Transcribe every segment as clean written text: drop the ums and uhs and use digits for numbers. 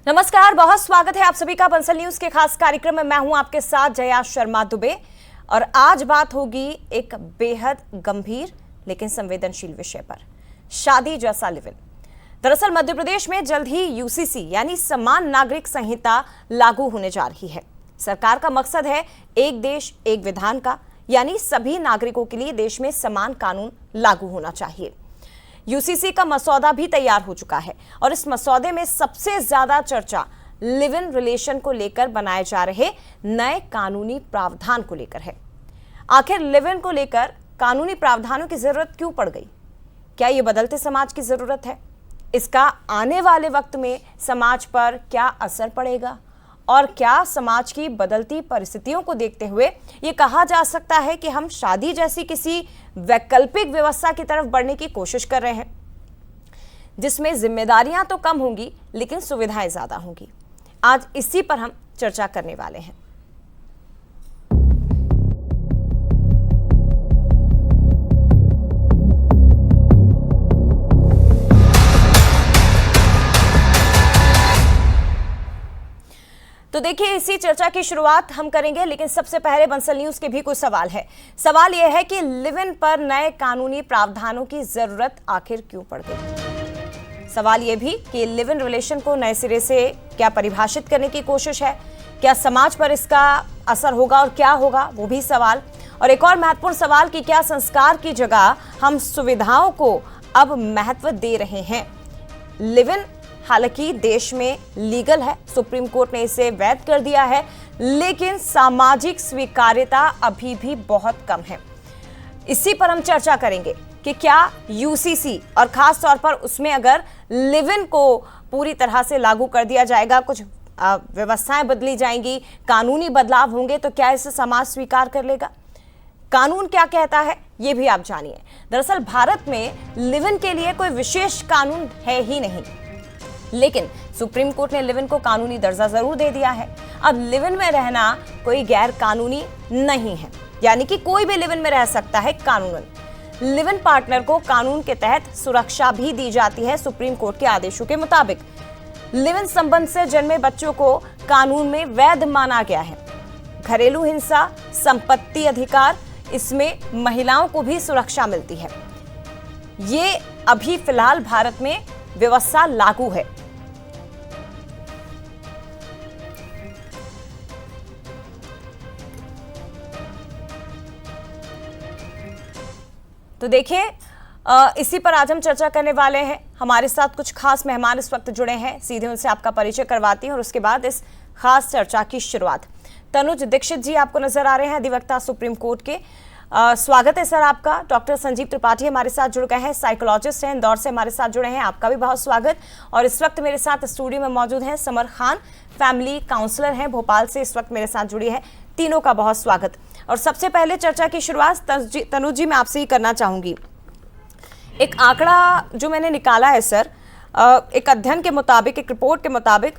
नमस्कार, बहुत स्वागत है आप सभी का बंसल न्यूज के खास कार्यक्रम में। मैं हूं आपके साथ जया शर्मा दुबे और आज बात होगी एक बेहद गंभीर लेकिन संवेदनशील विषय पर, शादी जैसा लिव इन। दरअसल मध्य प्रदेश में जल्द ही यूसीसी यानी समान नागरिक संहिता लागू होने जा रही है। सरकार का मकसद है एक देश एक विधान का, यानी सभी नागरिकों के लिए देश में समान कानून लागू होना चाहिए। यूसीसी का मसौदा भी तैयार हो चुका है और इस मसौदे में सबसे ज्यादा चर्चा लिव इन रिलेशन को लेकर बनाए जा रहे नए कानूनी प्रावधान को लेकर है। आखिर लिव इन को लेकर कानूनी प्रावधानों की जरूरत क्यों पड़ गई? क्या ये बदलते समाज की जरूरत है? इसका आने वाले वक्त में समाज पर क्या असर पड़ेगा और क्या समाज की बदलती परिस्थितियों को देखते हुए ये कहा जा सकता है कि हम शादी जैसी किसी वैकल्पिक व्यवस्था की तरफ बढ़ने की कोशिश कर रहे हैं, जिसमें जिम्मेदारियां तो कम होंगी लेकिन सुविधाएं ज्यादा होंगी? आज इसी पर हम चर्चा करने वाले हैं। तो देखिए, इसी चर्चा की शुरुआत हम करेंगे, लेकिन सबसे पहले बंसल न्यूज के भी कुछ सवाल है। सवाल यह है कि लिव इन पर नए कानूनी प्रावधानों की जरूरत आखिर क्यों पड़ गई? सवाल यह भी कि लिव इन रिलेशन को नए सिरे से क्या परिभाषित करने की कोशिश है? क्या समाज पर इसका असर होगा और क्या होगा, वो भी सवाल। और एक और महत्वपूर्ण सवाल कि क्या संस्कार की जगह हम सुविधाओं को अब महत्व दे रहे हैं? लिव इन हालांकि देश में लीगल है, सुप्रीम कोर्ट ने इसे वैध कर दिया है, लेकिन सामाजिक स्वीकार्यता अभी भी बहुत कम है। इसी पर हम चर्चा करेंगे कि क्या यूसीसी और खास तौर पर उसमें अगर लिव इन को पूरी तरह से लागू कर दिया जाएगा, कुछ व्यवस्थाएं बदली जाएंगी, कानूनी बदलाव होंगे, तो क्या इसे समाज स्वीकार कर लेगा? कानून क्या कहता है ये भी आप जानिए। दरअसल भारत में लिव इन के लिए कोई विशेष कानून है ही नहीं, लेकिन सुप्रीम कोर्ट ने लिव इन को कानूनी दर्जा जरूर दे दिया है। अब लिव इन में रहना कोई गैर कानूनी नहीं है, यानी कि कोई भी लिव इन में रह सकता है कानूनन। लिव इन पार्टनर को कानून के तहत सुरक्षा भी दी जाती है सुप्रीम कोर्ट के आदेशों के मुताबिक। लिव इन संबंध से जन्मे बच्चों को कानून में वैध माना गया है। घरेलू हिंसा, संपत्ति अधिकार, इसमें महिलाओं को भी सुरक्षा मिलती है। ये अभी फिलहाल भारत में व्यवस्था लागू है। तो देखिए, इसी पर आज हम चर्चा करने वाले हैं। हमारे साथ कुछ खास मेहमान इस वक्त जुड़े हैं, सीधे उनसे आपका परिचय करवाती हूं और उसके बाद इस खास चर्चा की शुरुआत। तनुज दीक्षित जी आपको नजर आ रहे हैं, अधिवक्ता सुप्रीम कोर्ट के। स्वागत है सर आपका। डॉक्टर संजीव त्रिपाठी हमारे साथ जुड़ गए हैं, साइकोलॉजिस्ट हैं, इंदौर से हमारे साथ जुड़े हैं, आपका भी बहुत स्वागत। और इस वक्त मेरे साथ स्टूडियो में मौजूद हैं समर खान, फैमिली काउंसलर हैं, भोपाल से इस वक्त मेरे साथ जुड़ी है। तीनों का बहुत स्वागत। और सबसे पहले चर्चा की शुरुआत तनुज जी मैं आपसे ही करना चाहूंगी। एक आंकड़ा जो मैंने निकाला है सर, एक अध्ययन के मुताबिक, एक रिपोर्ट के मुताबिक,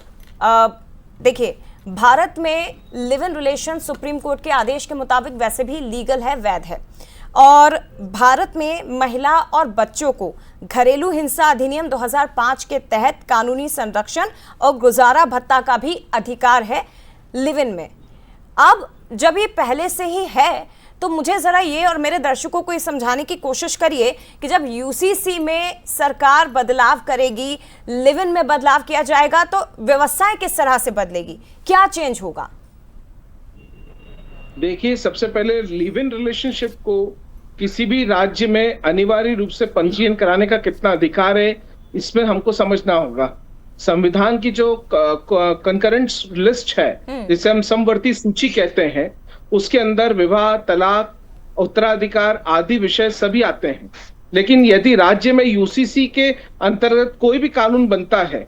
देखिए भारत में live in relation supreme court के आदेश के मुताबिक वैसे भी लीगल है, वैध है। और भारत में महिला और बच्चों को घरेलू हिंसा अधिनियम 2005 के तहत कानूनी संरक्षण और गुजारा भत्ता का भी अधिकार है लिव इन में। अब जब ये पहले से ही है, तो मुझे जरा ये और मेरे दर्शकों को ये समझाने की कोशिश करिए कि जब यूसीसी में सरकार बदलाव करेगी, लिव इन में बदलाव किया जाएगा, तो व्यवस्थाएं किस तरह से बदलेगी, क्या चेंज होगा? देखिए, सबसे पहले लिव इन रिलेशनशिप को किसी भी राज्य में अनिवार्य रूप से पंजीयन कराने का कितना अधिकार है, इसमें हमको समझना होगा। संविधान की जो कंकरेंट लिस्ट है, जिसे हम समवर्ती सूची कहते हैं, उसके अंदर विवाह, तलाक, उत्तराधिकार आदि विषय सभी आते हैं। लेकिन यदि राज्य में यूसीसी के अंतर्गत कोई भी कानून बनता है,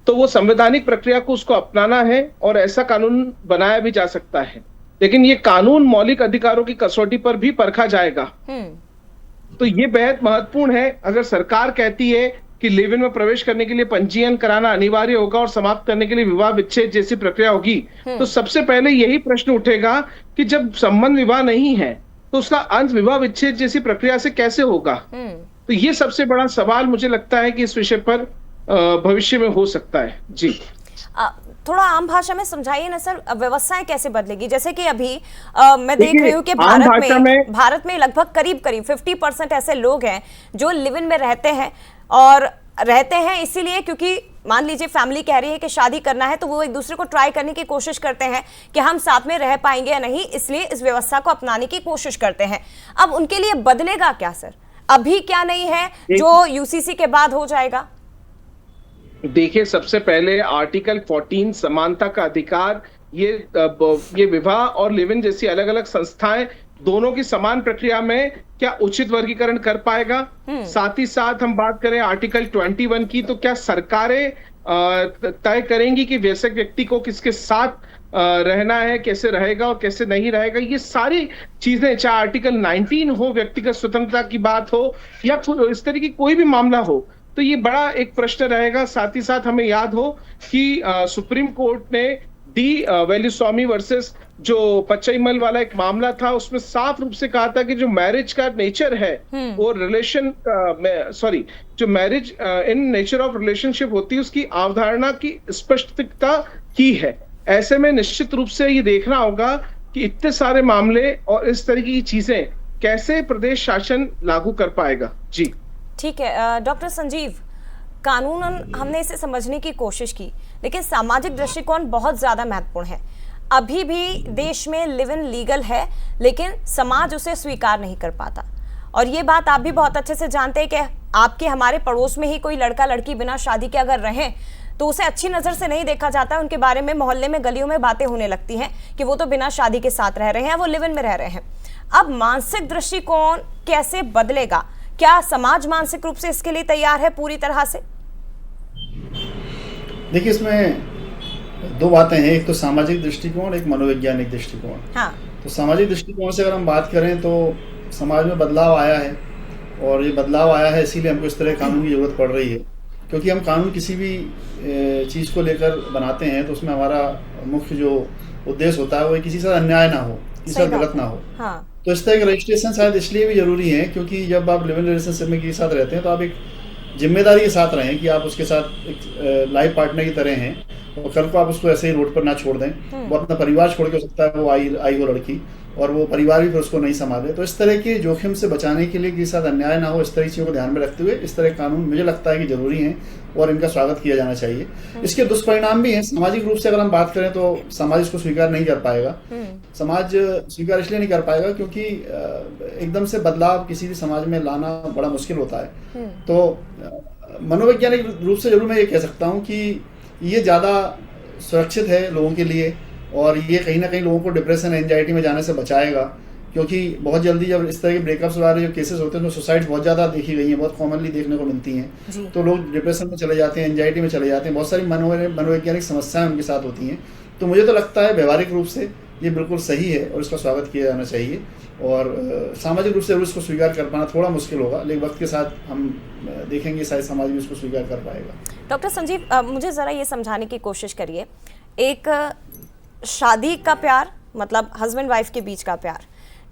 तो वो संवैधानिक प्रक्रिया को उसको अपनाना है और ऐसा कानून बनाया भी जा सकता है। लेकिन ये कानून मौलिक अधिकारों की कसौटी पर भी परखा जाएगा। तो ये बेहद महत्वपूर्ण है। अगर सरकार कहती है कि लिव इन में प्रवेश करने के लिए पंजीयन कराना अनिवार्य होगा और समाप्त करने के लिए विवाह विच्छेद जैसी प्रक्रिया होगी, तो सबसे पहले यही प्रश्न उठेगा कि जब संबंध विवाह नहीं है, तो उसका अंत विवाह विच्छेद जैसी प्रक्रिया से कैसे होगा? तो ये सबसे बड़ा सवाल मुझे लगता है कि इस विषय पर भविष्य में हो सकता है। जी थोड़ा आम भाषा में समझाइए ना सर, व्यवस्थाएं कैसे बदलेगी? जैसे कि अभी मैं देख देखिए, रही हूँ कि आम भाषा में भारत में लगभग करीब 50% ऐसे लोग हैं जो लिव इन में रहते हैं, और रहते हैं इसीलिए क्योंकि मान लीजिए फैमिली कह रही है कि शादी करना है, तो वो एक दूसरे को ट्राई करने की कोशिश करते हैं कि हम साथ में रह पाएंगे या नहीं, इसलिए इस व्यवस्था को अपनाने की कोशिश करते हैं। अब उनके लिए बदलेगा क्या सर? अभी क्या नहीं है जो यूसीसी के बाद हो जाएगा? देखिए, सबसे पहले आर्टिकल 14 समानता का अधिकार, ये विवाह और लिव इन जैसी अलग अलग संस्थाएं दोनों की समान प्रक्रिया में क्या उचित वर्गीकरण कर पाएगा। साथ ही साथ हम बात करें आर्टिकल 21 की, तो क्या सरकारें तय करेंगी कि वयस्क व्यक्ति को किसके साथ रहना है, कैसे रहेगा और कैसे नहीं रहेगा। ये सारी चीजें, चाहे आर्टिकल 19 हो, व्यक्तिगत स्वतंत्रता की बात हो, या इस तरह की कोई भी मामला हो, तो ये बड़ा एक प्रश्न रहेगा। साथ ही साथ हमें याद हो कि सुप्रीम कोर्ट ने डी वेलुस्वामी वर्सेस जो पचईमल वाला एक मामला था, उसमें साफ रूप से कहा था कि जो मैरिज का नेचर है वो जो marriage in nature of relationship होती है, उसकी अवधारणा की स्पष्टता की है। ऐसे में निश्चित रूप से ये देखना होगा कि इतने सारे मामले और इस तरह की चीजें कैसे प्रदेश शासन लागू कर पाएगा। जी ठीक है डॉक्टर संजीव, कानूनन हमने इसे समझने की कोशिश की, लेकिन सामाजिक दृष्टिकोण बहुत ज्यादा महत्वपूर्ण है। अभी भी देश में लिव इन लीगल है, लेकिन समाज उसे स्वीकार नहीं कर पाता। और ये बात आप भी बहुत अच्छे से जानते हैं कि आपके हमारे पड़ोस में ही कोई लड़का लड़की बिना शादी के अगर रहें तो उसे अच्छी नजर से नहीं देखा जाता। उनके बारे में मोहल्ले में, गलियों में बातें होने लगती हैं कि वो तो बिना शादी के साथ रह रहे हैं, वो लिव इन में रह रहे हैं। अब मानसिक दृष्टिकोण कैसे बदलेगा? क्या समाज मानसिक रूप से इसके लिए तैयार है पूरी तरह से? देखिए, इसमें दो बातें हैं, एक तो सामाजिक दृष्टिकोण, एक मनोवैज्ञानिक दृष्टिकोण। हाँ। तो सामाजिक दृष्टिकोण से अगर हम बात करें तो समाज में बदलाव आया है, और ये बदलाव आया है इसीलिए हमको इस तरह कानून की जरूरत पड़ रही है। क्योंकि हम कानून किसी भी चीज़ को लेकर बनाते हैं तो उसमें हमारा मुख्य जो उद्देश्य होता है वो किसी से अन्याय ना हो, किसी से गलत ना हो। हाँ। तो इस तरह का रजिस्ट्रेशन शायद इसलिए भी जरूरी है क्योंकि जब आप लिव इन रिलेशनशिप में के साथ रहते हैं तो आप एक जिम्मेदारी के साथ रहें कि आप उसके साथ एक लाइफ पार्टनर की तरह हैं, और कल को आप उसको ऐसे ही रोड पर ना छोड़ दें। वो अपना परिवार छोड़ के, हो सकता है वो आई हो लड़की, और वो परिवार भी फिर उसको नहीं संभाले। तो इस तरह के जोखिम से बचाने के लिए किसी साथ अन्याय ना हो, इस तरह की चीज़ों को ध्यान में रखते हुए इस तरह के कानून मुझे लगता है कि जरूरी हैं और इनका स्वागत किया जाना चाहिए। इसके दुष्परिणाम भी हैं। सामाजिक रूप से अगर हम बात करें तो समाज इसको स्वीकार नहीं कर पाएगा। समाज स्वीकार इसलिए नहीं कर पाएगा क्योंकि एकदम से बदलाव किसी भी समाज में लाना बड़ा मुश्किल होता है। तो मनोवैज्ञानिक रूप से जरूर मैं ये कह सकता हूँ कि ये ज़्यादा सुरक्षित है लोगों के लिए, और ये कहीं ना कहीं लोगों को डिप्रेशन, एंजाइटी में जाने से बचाएगा। क्योंकि बहुत जल्दी जब इस तरह के ब्रेकअप्स वाले जो केसेस होते हैं तो सुसाइड बहुत ज़्यादा देखी गई हैं, बहुत कॉमनली देखने को मिलती हैं। तो लोग डिप्रेशन में चले जाते हैं, एंजाइटी में चले जाते हैं, बहुत सारी मनोवैज्ञानिक समस्याएं उनके साथ होती हैं। तो मुझे तो लगता है व्यवहारिक रूप से ये बिल्कुल सही है और इसका स्वागत किया जाना चाहिए। और सामाजिक रूप से इसको स्वीकार कर पाना थोड़ा मुश्किल होगा, लेकिन वक्त के साथ हम देखेंगे शायद समाज भी इसको स्वीकार कर पाएगा। डॉक्टर संजीव, मुझे ज़रा ये समझाने की कोशिश करिए, एक शादी का प्यार मतलब हस्बैंड वाइफ के बीच का प्यार,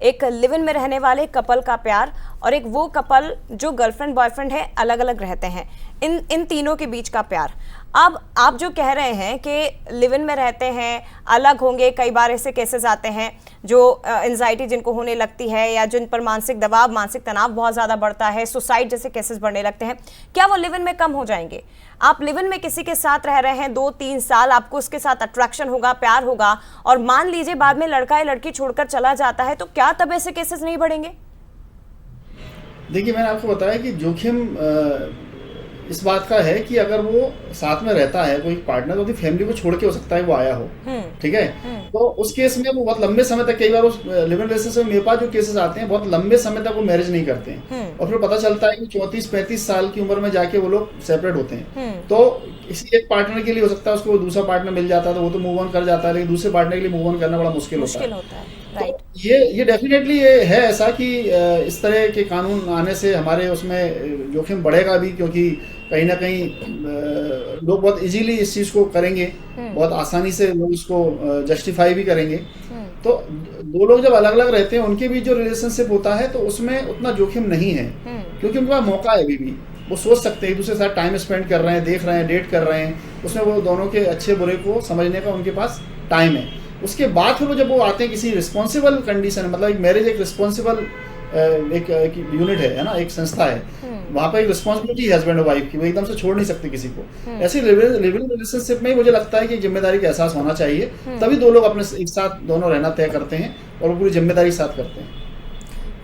एक लिव इन में रहने वाले कपल का प्यार, और एक वो कपल जो गर्लफ्रेंड बॉयफ्रेंड है, अलग अलग रहते हैं, इन तीनों के बीच का प्यार। अब आप जो कह रहे हैं कि लिव इन में रहते हैं, अलग होंगे, कई बार ऐसे केसेस आते हैं जो एंजाइटी जिनको होने लगती है या जिन पर मानसिक दबाव, मानसिक तनाव बहुत ज़्यादा बढ़ता है, सुसाइड जैसे केसेस बढ़ने लगते हैं, क्या वो लिव इन में कम हो जाएंगे? आप लिव इन में किसी के साथ रह रहे हैं 2-3 साल, आपको उसके साथ अट्रैक्शन होगा, प्यार होगा, और मान लीजिए बाद में लड़का या लड़की छोड़कर चला जाता है, तो क्या तब ऐसे केसेस नहीं बढ़ेंगे? देखिए, मैंने आपको बताया कि जोखिम इस बात का है कि अगर वो साथ में रहता है कोई पार्टनर, तो फैमिली को छोड़ के हो सकता है वो आया हो, ठीक है। तो उस केस में वो बहुत लंबे समय तक, कई बार उस लिव इन रिलेशनशिप में मेरे पास जो केसेस आते हैं बहुत लंबे समय तक वो मैरिज नहीं करते हैं, और फिर पता चलता है कि 34-35 साल की उम्र में जाके वो लोग सेपरेट होते हैं। तो किसी एक पार्टनर के लिए हो सकता है उसको दूसरा पार्टनर मिल जाता है तो वो तो मूव ऑन कर जाता है, लेकिन दूसरे पार्टनर के लिए मूव ऑन करना बड़ा मुश्किल होता है। राइट। तो ये डेफिनेटली ये है ऐसा कि इस तरह के कानून आने से हमारे उसमें जोखिम बढ़ेगा भी, क्योंकि कहीं ना कहीं लोग बहुत इजीली इस चीज़ को करेंगे, बहुत आसानी से लोग इसको जस्टिफाई भी करेंगे। तो दो लोग जब अलग अलग रहते हैं उनके बीच जो रिलेशनशिप होता है तो उसमें उतना जोखिम नहीं है, क्योंकि उनके पास मौका है अभी भी। वो सोच सकते हैं, एक दूसरे के साथ टाइम स्पेंड कर रहे हैं, देख रहे हैं, डेट कर रहे हैं, उसमें वो दोनों के अच्छे बुरे को समझने का उनके पास टाइम है। उसके बाद फिर वो जब वो आते हैं किसी रिस्पॉन्सिबल कंडीशन, मतलब एक मैरिज एक रिस्पॉन्सिबल एक यूनिट है ना, एक संस्था है, वहाँ पर एक रिस्पॉन्सिबिलिटी है हस्बैंड और वाइफ की, वो एकदम से छोड़ नहीं सकते किसी को। ऐसे लिविंग रिलेशनशिप में मुझे लगता है कि जिम्मेदारी का एहसास होना चाहिए, तभी दो लोग अपने एक साथ दोनों रहना तय करते हैं और वो पूरी जिम्मेदारी के साथ करते हैं।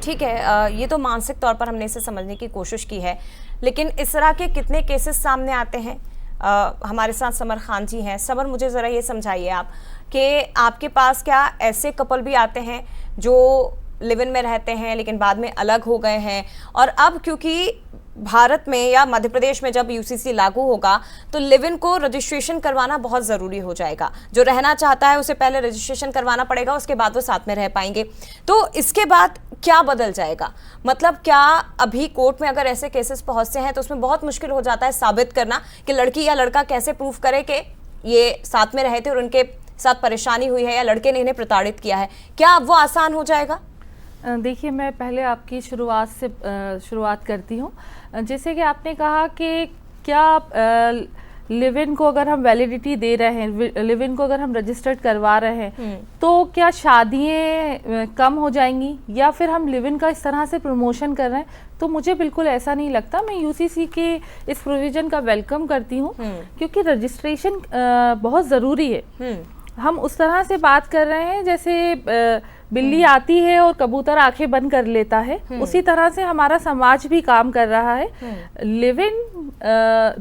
ठीक है, ये तो मानसिक तौर पर हमने इसे समझने की कोशिश की है, लेकिन इस तरह के कितने केसेस सामने आते हैं? हमारे साथ समर खान जी हैं। समर, मुझे ज़रा ये समझाइए आप कि आपके पास क्या ऐसे कपल भी आते हैं जो लिव इन में रहते हैं लेकिन बाद में अलग हो गए हैं, और अब क्योंकि भारत में या मध्य प्रदेश में जब यूसीसी लागू होगा तो लिव इन को रजिस्ट्रेशन करवाना बहुत ज़रूरी हो जाएगा। जो रहना चाहता है उसे पहले रजिस्ट्रेशन करवाना पड़ेगा, उसके बाद वो साथ में रह पाएंगे। तो इसके बाद क्या बदल जाएगा? मतलब क्या अभी कोर्ट में अगर ऐसे केसेस पहुंचते हैं तो उसमें बहुत मुश्किल हो जाता है साबित करना कि लड़की या लड़का कैसे प्रूफ करे कि ये साथ में रहे थे और उनके साथ परेशानी हुई है या लड़के ने इन्हें प्रताड़ित किया है? क्या अब वो आसान हो जाएगा? देखिए, मैं पहले आपकी शुरुआत करती हूँ। जैसे कि आपने कहा कि क्या लिव इन को अगर हम वैलिडिटी दे रहे हैं, लिव इन को अगर हम रजिस्टर्ड करवा रहे हैं, तो क्या शादियाँ कम हो जाएंगी या फिर हम लिव इन का इस तरह से प्रमोशन कर रहे हैं? तो मुझे बिल्कुल ऐसा नहीं लगता। मैं यूसीसी के इस प्रोविज़न का वेलकम करती हूँ, क्योंकि रजिस्ट्रेशन बहुत ज़रूरी है। हम उस तरह से बात कर रहे हैं जैसे बिल्ली आती है और कबूतर आंखें बंद कर लेता है, उसी तरह से हमारा समाज भी काम कर रहा है। लिव इन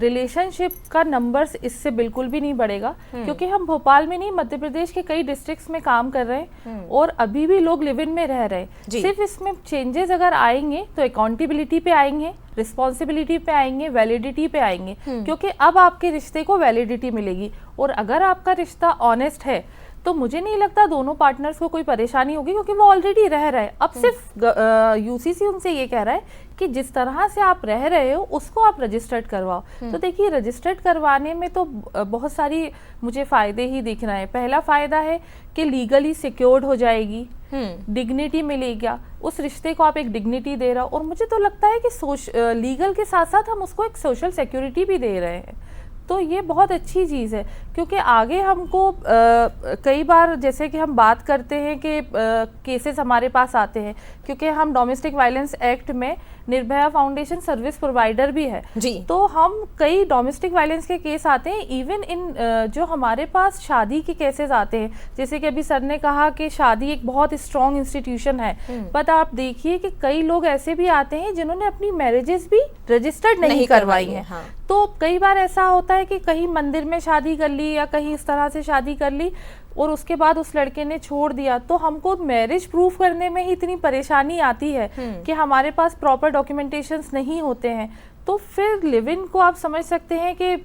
रिलेशनशिप का नंबर्स इससे बिल्कुल भी नहीं बढ़ेगा, क्योंकि हम भोपाल में नहीं, मध्य प्रदेश के कई डिस्ट्रिक्ट्स में काम कर रहे हैं और अभी भी लोग लिव इन में रह रहे हैं। सिर्फ इसमें चेंजेस अगर आएंगे तो अकाउंटेबिलिटी पे आएंगे, रिस्पॉन्सिबिलिटी पे आएंगे, वैलिडिटी पे आएंगे, क्योंकि अब आपके रिश्ते को वैलिडिटी मिलेगी। और अगर आपका रिश्ता ऑनेस्ट है तो मुझे नहीं लगता दोनों पार्टनर्स को कोई परेशानी होगी, क्योंकि वो ऑलरेडी रह रहे हैं। अब सिर्फ यूसीसी उनसे ये कह रहा है कि जिस तरह से आप रह रहे हो उसको आप रजिस्टर्ड करवाओ। तो देखिए, रजिस्टर्ड करवाने में तो बहुत सारी मुझे फ़ायदे ही दिख रहे हैं। पहला फ़ायदा है कि लीगली सिक्योर्ड हो जाएगी, डिग्निटी मिलेगा, उस रिश्ते को आप एक डिग्निटी दे रहे हो। और मुझे तो लगता है कि लीगल के साथ साथ हम उसको एक सोशल सिक्योरिटी भी दे रहे हैं, तो ये बहुत अच्छी चीज़ है। क्योंकि आगे हमको कई बार जैसे कि हम बात करते हैं कि केसेस हमारे पास आते हैं, क्योंकि हम डोमेस्टिक वायलेंस एक्ट में निर्भया फाउंडेशन सर्विस प्रोवाइडर भी है जी। तो हम कई डोमेस्टिक वायलेंस के केस आते हैं, इवन इन जो हमारे पास शादी के केसेस आते हैं। जैसे कि अभी सर ने कहा कि शादी एक बहुत स्ट्रॉन्ग इंस्टीट्यूशन है, बट आप देखिए कि कई लोग ऐसे भी आते हैं जिन्होंने अपनी मैरिजेस भी रजिस्टर्ड नहीं करवाई हैं। हाँ। तो कई बार ऐसा होता है कि कहीं मंदिर में शादी कर ली या कहीं इस तरह से शादी कर ली और उसके बाद उस लड़के ने छोड़ दिया, तो हमको मैरिज प्रूफ करने में ही इतनी परेशानी आती है कि हमारे पास प्रॉपर डॉक्यूमेंटेशंस नहीं होते हैं। तो फिर लिव इन को आप समझ सकते हैं कि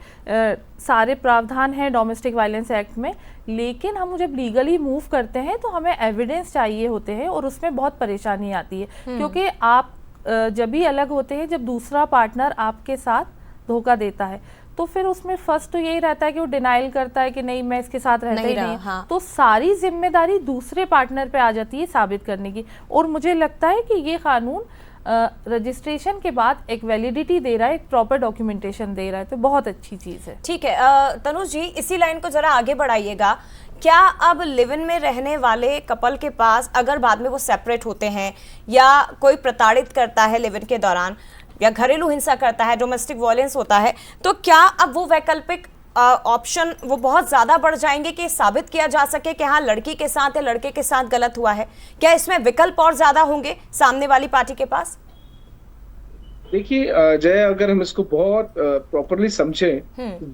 सारे प्रावधान हैं डोमेस्टिक वायलेंस एक्ट में, लेकिन हम जब लीगली मूव करते हैं तो हमें एविडेंस चाहिए होते हैं और उसमें बहुत परेशानी आती है। क्योंकि आप जब भी अलग होते हैं, जब दूसरा पार्टनर आपके साथ धोखा देता है, तो फिर उसमें फर्स्ट तो यही रहता है कि वो डिनाइल करता है कि नहीं, मैं इसके साथ रहता ही नहीं। हाँ। तो सारी जिम्मेदारी दूसरे पार्टनर पे आ जाती है साबित करने की। और मुझे लगता है कि ये कानून रजिस्ट्रेशन के बाद एक वैलिडिटी दे रहा है, एक प्रॉपर डॉक्यूमेंटेशन दे रहा है, तो बहुत अच्छी चीज़ है। ठीक है, तनुज जी, इसी लाइन को जरा आगे बढ़ाइएगा। क्या अब लिव इन में रहने वाले कपल के पास अगर बाद में वो सेपरेट होते हैं या कोई प्रताड़ित करता है लिव इन के दौरान या घरेलू हिंसा करता है, डोमेस्टिक वायलेंस होता है, तो क्या अब वो वैकल्पिक ऑप्शन वो बहुत ज्यादा बढ़ जाएंगे कि साबित किया जा सके कि हाँ लड़की के साथ या लड़के के साथ गलत हुआ है? क्या इसमें विकल्प और ज्यादा होंगे सामने वाली पार्टी के पास? देखिए जय, अगर हम इसको बहुत प्रॉपरली समझें,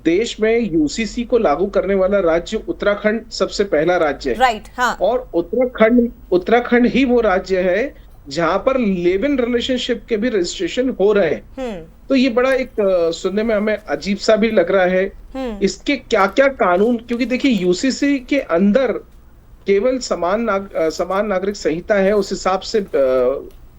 देश में यूसीसी को लागू करने वाला राज्य उत्तराखंड सबसे पहला राज्य है। राइट, हाँ। और उत्तराखंड ही वो राज्य है जहां पर लिव इन रिलेशनशिप के भी रजिस्ट्रेशन हो रहे हैं। तो ये बड़ा एक सुनने में हमें अजीब सा भी लग रहा है। इसके क्या क्या कानून, क्योंकि देखिए यूसीसी के अंदर केवल समान नागरिक संहिता है, उस हिसाब से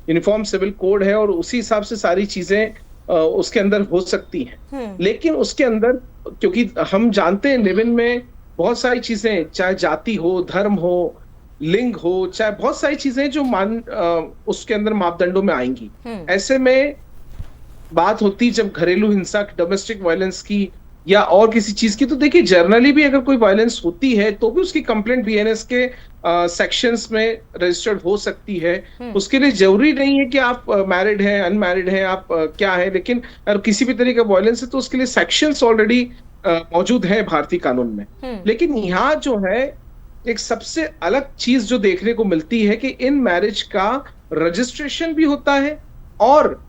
यूनिफॉर्म सिविल कोड है और उसी हिसाब से सारी चीजें उसके अंदर हो सकती हैं। लेकिन उसके अंदर, क्योंकि हम जानते हैं लिव इन में बहुत सारी चीजें, चाहे जाति हो, धर्म हो, लिंग हो, चाहे बहुत सारी चीजें जो उसके अंदर मापदंडों में आएंगी। ऐसे में बात होती जब घरेलू हिंसा, डोमेस्टिक वायलेंस की या और किसी चीज की, तो देखिए जनरली भी अगर कोई वायलेंस होती है तो भी उसकी कंप्लेंट बीएनएस के सेक्शंस में रजिस्टर्ड हो सकती है। उसके लिए जरूरी नहीं है कि आप मैरिड हैं, अनमैरिड हैं, आप क्या है, लेकिन अगर किसी भी तरह का वायलेंस है तो उसके लिए सेक्शंस ऑलरेडी मौजूद है भारतीय कानून में। लेकिन यहाँ जो है एक सबसे अलग चीज जो देखने को मिलती है कि इन मैरिज का रजिस्ट्रेशन भी होता है, और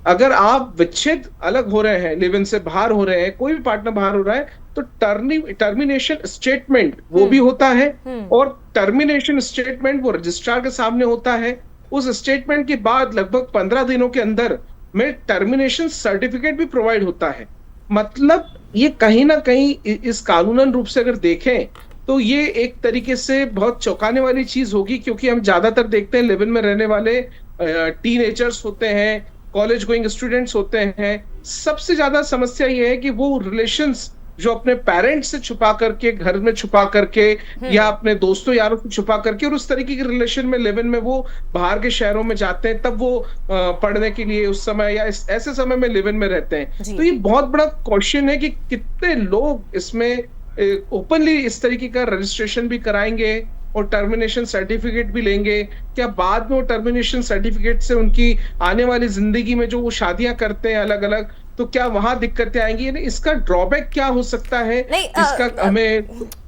अगर आप विच्छेद अलग हो रहे हैं, लिव इन से बाहर हो रहे हैं, कोई भी पार्टनर बाहर हो रहा है, तो टर्मिनेशन स्टेटमेंट वो भी होता है, और टर्मिनेशन स्टेटमेंट वो रजिस्ट्रार के सामने होता है। उस स्टेटमेंट के बाद लगभग 15 दिनों के अंदर में टर्मिनेशन सर्टिफिकेट भी प्रोवाइड होता है। मतलब ये कहीं ना कहीं इस कानूनन रूप से अगर देखें तो ये एक तरीके से बहुत चौंकाने वाली चीज होगी, क्योंकि हम ज्यादातर देखते हैं लिव इन में रहने वाले टीनेजर्स होते हैं, कॉलेज गोइंग स्टूडेंट्स होते हैं। सबसे ज्यादा समस्या ये है कि वो रिलेशंस जो अपने पेरेंट्स से छुपा करके, घर में छुपा करके, या अपने दोस्तों यारों से छुपा करके, और उस तरीके के रिलेशन में, लिव इन में वो बाहर के शहरों में जाते हैं, तब वो पढ़ने के लिए उस समय या ऐसे समय में लिव इन में रहते हैं। तो ये बहुत बड़ा क्वेश्चन है कि कितने लोग इसमें ओपनली इस तरीके का रजिस्ट्रेशन भी कराएंगे और टर्मिनेशन सर्टिफिकेट भी लेंगे। क्या बाद में वो टर्मिनेशन सर्टिफिकेट से उनकी आने वाली जिंदगी में जो वो शादियां करते हैं अलग अलग, तो क्या वहां दिक्कतें आएंगी? यानी इसका ड्रॉबैक क्या हो सकता है? इसका हमें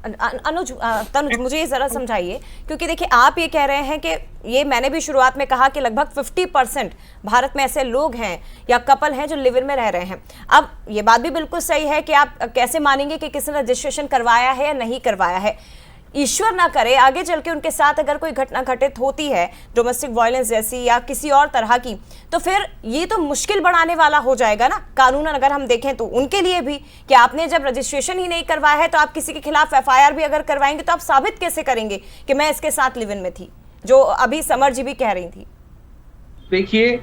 तनुज मुझे ये जरा समझाइए, क्योंकि देखिए आप ये कह रहे हैं कि ये मैंने भी शुरुआत में कहा कि लगभग 50% भारत में ऐसे लोग हैं या कपल हैं जो लिव इन में रह रहे हैं। अब ये बात भी बिल्कुल सही है कि आप कैसे मानेंगे कि किसी ने रजिस्ट्रेशन करवाया है या नहीं करवाया है। ईश्वर ना करे आगे चल के उनके साथ अगर कोई घटना घटित होती है, डोमेस्टिक वायलेंस जैसी या किसी और तरह की, तो फिर ये तो मुश्किल बढ़ाने वाला हो जाएगा ना कानूनन अगर हम देखें तो उनके लिए भी, कि आपने जब रजिस्ट्रेशन ही नहीं करवाया है तो आप किसी के खिलाफ एफआईआर भी अगर करवाएंगे तो आप साबित कैसे करेंगे कि मैं इसके साथ लिव इन में थी, जो अभी समर जी भी कह रही थी। देखिए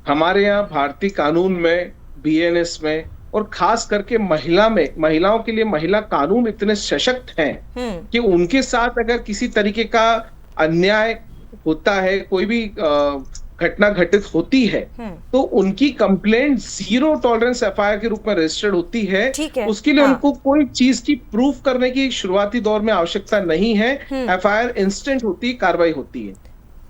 हमारे यहाँ भारतीय कानून में, बीएनएस में, और खास करके महिलाओं के लिए महिला कानून इतने सशक्त हैं कि उनके साथ अगर किसी तरीके का अन्याय होता है, कोई भी घटना घटित होती है, तो उनकी कंप्लेंट 0 टॉलरेंस एफआईआर के रूप में रजिस्टर्ड होती है। उसके लिए उनको कोई चीज की प्रूफ करने की शुरुआती दौर में आवश्यकता नहीं है। एफआईआर इंस्टेंट होती है, कार्रवाई होती है।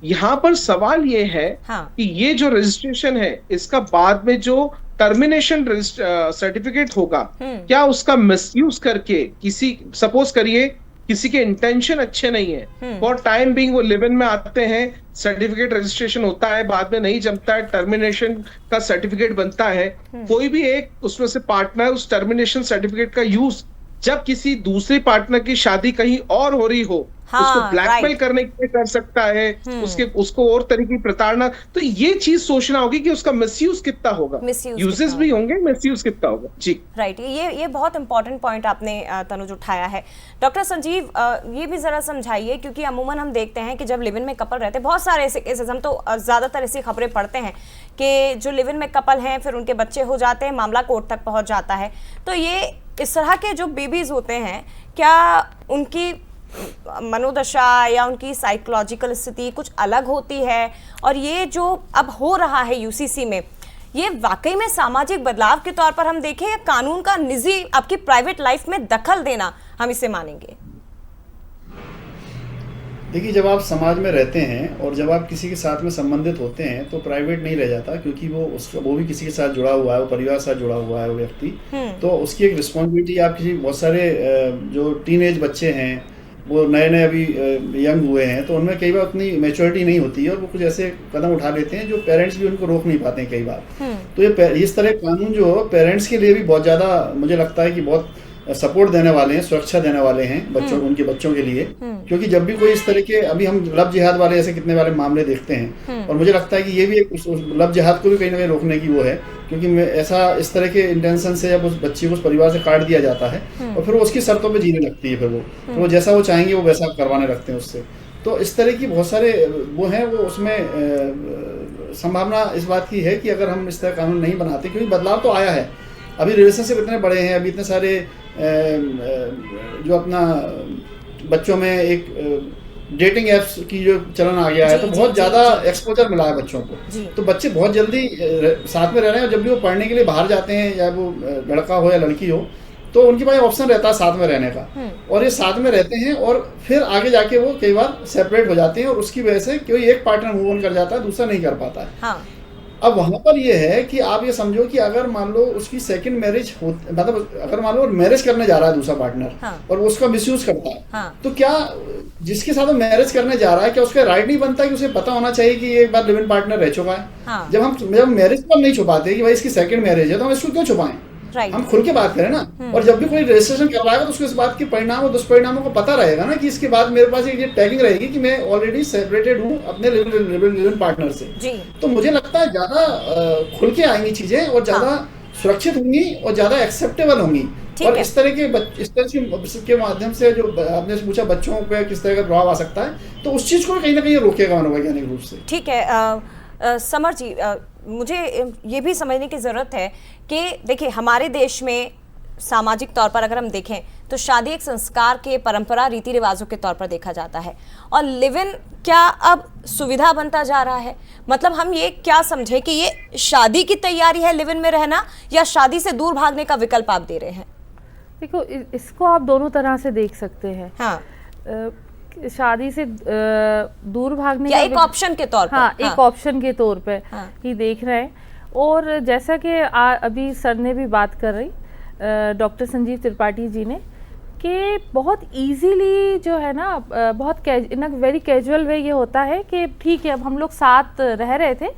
यहाँ पर सवाल ये है कि ये जो रजिस्ट्रेशन है, इसका बाद में जो टर्मिनेशन सर्टिफिकेट होगा, क्या उसका मिसयूज करके किसी, सपोज करिए किसी के इंटेंशन अच्छे नहीं है, फॉर टाइम बीइंग वो लिव इन में आते हैं, सर्टिफिकेट रजिस्ट्रेशन होता है, बाद में नहीं जमता है, टर्मिनेशन का सर्टिफिकेट बनता है, कोई भी एक उसमें से पार्टनर उस टर्मिनेशन सर्टिफिकेट का यूज जब किसी दूसरे पार्टनर की शादी कहीं और हो रही हो, उसको ब्लैकमेल करने के लिए कर सकता है, उसको और तरीके की प्रताड़ना। तो ये चीज सोचना होगी कि उसका मिसयूज कितना होगा, यूजेस भी होंगे, मिसयूज कितना होगा। जी राइट, ये बहुत इंपॉर्टेंट पॉइंट आपने तनुज उठाया है। डॉक्टर संजीव ये भी जरा समझाइए, क्योंकि अमूमन हम देखते हैं कि जब लिव इन में कपल रहते हैं, बहुत सारे ऐसे केसेस, हम तो ज्यादातर ऐसी खबरें पढ़ते हैं कि जो लिव इन में कपल हैं फिर उनके बच्चे हो जाते हैं, मामला कोर्ट तक पहुंच जाता है। तो ये इस तरह के जो बेबीज होते हैं, क्या उनकी मनोदशा या उनकी साइकोलॉजिकल स्थिति कुछ अलग होती है? और ये जो अब हो रहा है यूसीसी में, ये वाकई में सामाजिक बदलाव के तौर पर हम देखें या कानून का निजी, आपकी प्राइवेट लाइफ में दखल देना हम इसे मानेंगे? देखिए, जब आप समाज में रहते हैं और जब आप किसी के साथ में संबंधित होते हैं तो प्राइवेट नहीं रह जाता, क्योंकि वो भी किसी के साथ जुड़ा हुआ है, वो परिवार के साथ जुड़ा हुआ है वो व्यक्ति। तो उसकी एक रिस्पॉन्सिबिलिटी, आप किसी, बहुत सारे जो टीनेज बच्चे हैं, वो नए नए अभी यंग हुए हैं, तो उनमें कई बार उतनी मैच्योरिटी नहीं होती है और वो कुछ ऐसे कदम उठा लेते हैं जो पेरेंट्स भी उनको रोक नहीं पाते हैं कई बार। तो ये इस तरह कानून जो पेरेंट्स के लिए भी बहुत ज़्यादा, मुझे लगता है कि बहुत सपोर्ट देने वाले हैं, सुरक्षा देने वाले हैं बच्चों, उनके बच्चों के लिए। क्योंकि जब भी कोई इस तरह के, अभी हम लव जिहाद वाले ऐसे कितने वाले मामले देखते हैं, और मुझे लगता है कि ये भी एक लव जिहाद को भी कहीं ना कहीं रोकने की वो है, क्योंकि ऐसा इस तरह के इंटेंशन से जब उस बच्ची को उस परिवार से काट दिया जाता है और फिर वो उसकी शर्तों पे जीने लगती है, फिर वो जैसा वो चाहेंगे वो वैसा करवाने लगते हैं उससे। तो इस तरह की बहुत सारे वो हैं, वो उसमें संभावना इस बात की है कि अगर हम इस तरह कानून नहीं बनाते, क्योंकि बदलाव तो आया है, अभी रिलेशनशिप इतने बड़े हैं, अभी इतने सारे जो अपना बच्चों में एक डेटिंग एप्स की जो चलन आ गया है, तो बहुत ज़्यादा एक्सपोजर मिला है बच्चों को। तो बच्चे बहुत जल्दी साथ में रह रहे हैं, और जब भी वो पढ़ने के लिए बाहर जाते हैं, या वो लड़का हो या लड़की हो, तो उनके पास ऑप्शन रहता है साथ में रहने का, और ये साथ में रहते हैं, और फिर आगे जाके वो कई बार सेपरेट हो जाते हैं, और उसकी वजह से कोई एक पार्टनर मूव ऑन कर जाता है, दूसरा नहीं कर पाता है। हाँ। अब वहां पर ये है कि आप ये समझो कि अगर मान लो उसकी सेकंड मैरिज हो, मतलब अगर मान लो मैरिज करने जा रहा है दूसरा पार्टनर, और वो उसका मिसयूज करता है, तो क्या जिसके साथ वो मैरिज करने जा रहा है, क्या उसका राइट नहीं बनता कि उसे पता होना चाहिए कि ये एक बार लिव इन पार्टनर रह चुका है? जब मैरिज को हम नहीं छुपाते कि भाई इसकी सेकंड मैरिज है, तो हम इसको क्यों छुपाएं? हम खुल के बात करें ना। और जब भी कोई रजिस्ट्रेशन करवाएगा तो उसको इस बात के परिणाम और दुष्परिणामों को पता रहेगा ना, कि इसके बाद मेरे पास ये टैगिंग रहेगी कि मैं ऑलरेडी सेपरेटेड हूँ अपने लिव इन पार्टनर से। तो मुझे लगता है ज्यादा खुल के आएंगी चीजें, और ज्यादा सुरक्षित होंगी, और ज्यादा एक्सेप्टेबल होंगी। और इस तरह के माध्यम से जो आपने पूछा बच्चों पे किस तरह का प्रभाव आ सकता है, तो उस चीज को कहीं ना कहीं रोकेगा मनोवैज्ञानिक रूप से। ठीक है समर जी, मुझे ये भी समझने की ज़रूरत है कि देखिए हमारे देश में सामाजिक तौर पर अगर हम देखें तो शादी एक संस्कार के परंपरा रीति रिवाजों के तौर पर देखा जाता है, और लिव इन क्या अब सुविधा बनता जा रहा है? मतलब हम ये क्या समझे कि ये शादी की तैयारी है लिव इन में रहना, या शादी से दूर भागने का विकल्प आप दे रहे हैं? देखो, इसको आप दोनों तरह से देख सकते हैं। हाँ। शादी से दूर भागने या एक ऑप्शन के तौर पर। हाँ, एक ऑप्शन के तौर पे ही देख रहे हैं। और जैसा कि अभी सर ने भी बात कर रही डॉक्टर संजीव त्रिपाठी जी ने, कि बहुत इजीली जो है ना, बहुत इन अ वेरी कैजुअल वे ये होता है कि ठीक है अब हम लोग साथ रह रहे थे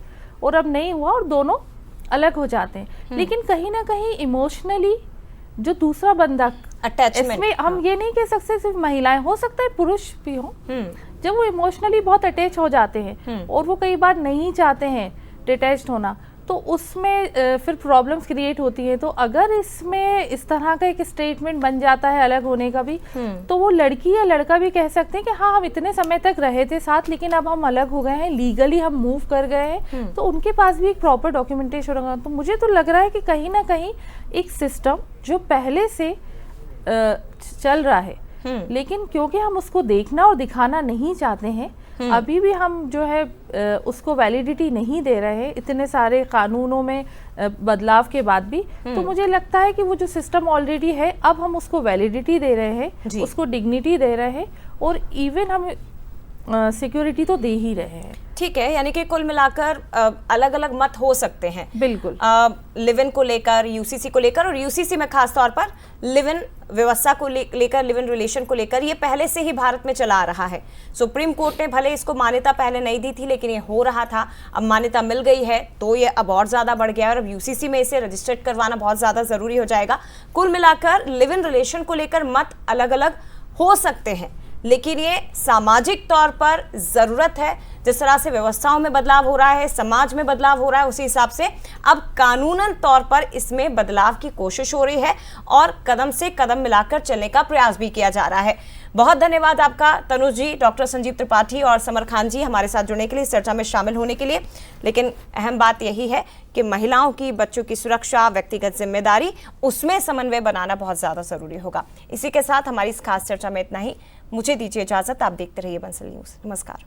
और अब नहीं हुआ और दोनों अलग हो जाते हैं। लेकिन कहीं ना कहीं इमोशनली जो दूसरा बंदा अटैचमेंट, इसमें हम ये नहीं कह सकते सिर्फ महिलाएं, हो सकता है पुरुष भी हो, जब वो इमोशनली बहुत अटैच हो जाते हैं और वो कई बार नहीं चाहते हैं डिटैच्ड होना, तो उसमें फिर प्रॉब्लम्स क्रिएट होती है। तो अगर इसमें इस तरह का एक स्टेटमेंट बन जाता है अलग होने का भी, तो वो लड़की या लड़का भी कह सकते हैं कि हाँ हम इतने समय तक रहे थे साथ, लेकिन अब हम अलग हो गए हैं, लीगली हम मूव कर गए हैं, तो उनके पास भी एक प्रॉपर डॉक्यूमेंटेशन होगा। तो मुझे तो लग रहा है कि कहीं ना कहीं एक सिस्टम जो पहले से चल रहा है, लेकिन क्योंकि हम उसको देखना और दिखाना नहीं चाहते हैं, अभी भी हम जो है उसको वैलिडिटी नहीं दे रहे हैं इतने सारे कानूनों में बदलाव के बाद भी। तो मुझे लगता है कि वो जो सिस्टम ऑलरेडी है, अब हम उसको वैलिडिटी दे रहे हैं, उसको डिग्निटी दे रहे हैं, और इवन हम सिक्योरिटी तो दे ही रहे हैं। ठीक है, यानी कि कुल मिलाकर अलग अलग मत हो सकते हैं। बिल्कुल। लिव इन को लेकर, यूसीसी को लेकर, और यूसीसी में खास तौर पर लिव इन व्यवस्था को लेकर, लिव इन रिलेशन को लेकर, ये पहले से ही भारत में चला आ रहा है। सुप्रीम कोर्ट ने भले इसको मान्यता पहले नहीं दी थी, लेकिन ये हो रहा था, अब मान्यता मिल गई है तो ये अब और ज़्यादा बढ़ गया है, और अब यूसीसी में इसे रजिस्टर्ड करवाना बहुत ज़्यादा ज़रूरी हो जाएगा। कुल मिलाकर लिव इन रिलेशन को लेकर मत अलग अलग हो सकते हैं, लेकिन ये सामाजिक तौर पर ज़रूरत है। जिस तरह से व्यवस्थाओं में बदलाव हो रहा है, समाज में बदलाव हो रहा है, उसी हिसाब से अब कानूनन तौर पर इसमें बदलाव की कोशिश हो रही है, और कदम से कदम मिलाकर चलने का प्रयास भी किया जा रहा है। बहुत धन्यवाद आपका तनुज जी, डॉक्टर संजीव त्रिपाठी और समर खान जी, हमारे साथ जुड़ने के लिए, इस चर्चा में शामिल होने के लिए। लेकिन अहम बात यही है कि महिलाओं की, बच्चों की सुरक्षा, व्यक्तिगत जिम्मेदारी, उसमें समन्वय बनाना बहुत ज़्यादा ज़रूरी होगा। इसी के साथ हमारी इस खास चर्चा में इतना ही। मुझे दीजिए इजाज़त, आप देखते रहिए बंसल न्यूज़। नमस्कार।